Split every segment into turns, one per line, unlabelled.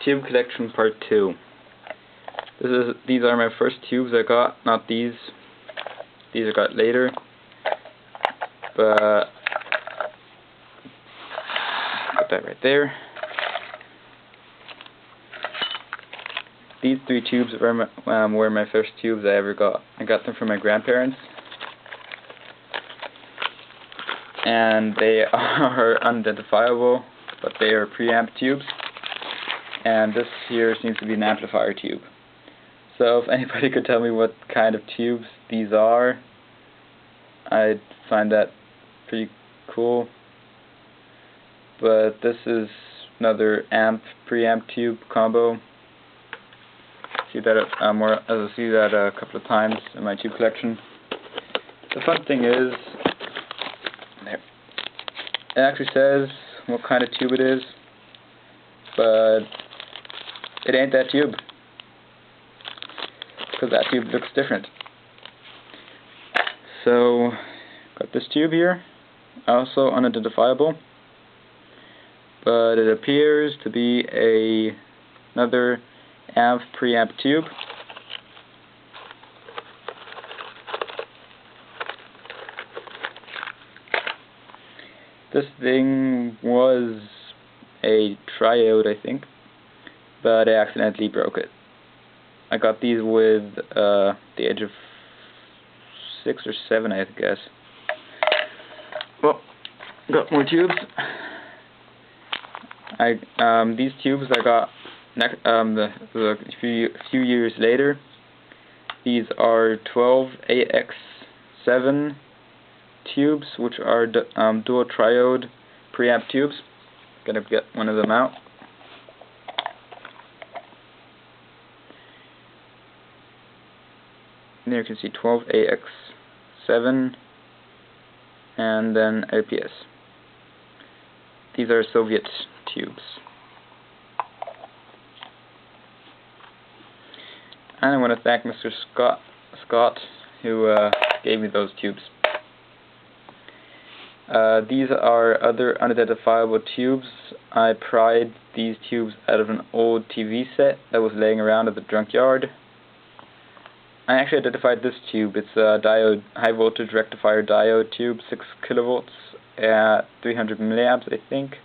Tube Collection Part 2. These are my first tubes I got, not these. These I got later. But put that right there. These 3 tubes were my first tubes I ever got. I got them from my grandparents. And they are unidentifiable, but they are preamp tubes. And this here seems to be an amplifier tube. So if anybody could tell me what kind of tubes these are, I'd find that pretty cool. But this is another preamp tube combo. See that I'll see that a couple of times in my tube collection. The fun thing is, there, it actually says what kind of tube it is, but it ain't that tube, because that tube looks different. So, got this tube here, also unidentifiable, but it appears to be another preamp tube. This thing was a triode, I think, but I accidentally broke it. I got these with the age of 6 or 7, I guess. Well, got more tubes. These tubes I got a few years later. These are 12AX7 tubes, which are dual triode preamp tubes. Gonna get one of them out. And there you can see 12AX7 and then LPS. These are Soviet tubes. And I want to thank Mr. Scott who gave me those tubes. These are other unidentifiable tubes. I pried these tubes out of an old TV set that was laying around at the junkyard. I actually identified this tube. It's a diode, high voltage rectifier diode tube, 6 kilovolts at 300 milliamps, I think.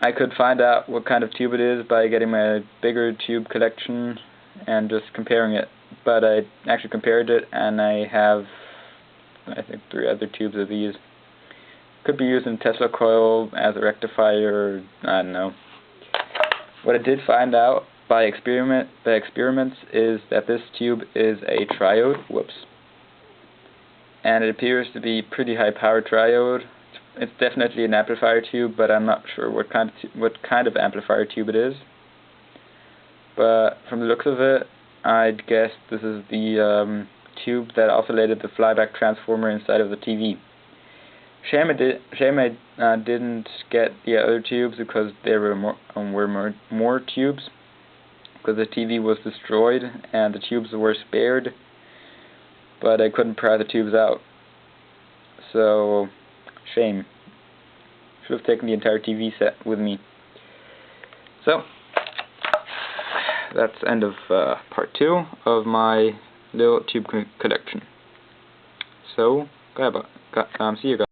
I could find out what kind of tube it is by getting my bigger tube collection and just comparing it. But I actually compared it, and I have, I think, 3 other tubes of these. Could be used in Tesla coil as a rectifier, I don't know. What I did find out by experiments is that this tube is a triode. Whoops. And it appears to be pretty high power triode. It's definitely an amplifier tube, but I'm not sure what kind of amplifier tube it is. But from the looks of it, I'd guess this is the tube that oscillated the flyback transformer inside of the TV. Shame I didn't get the other tubes, because there were more tubes, because the TV was destroyed and the tubes were spared, but I couldn't pry the tubes out. So, shame. Should have taken the entire TV set with me. So, that's the end of part 2 of my little tube collection. So, see you guys.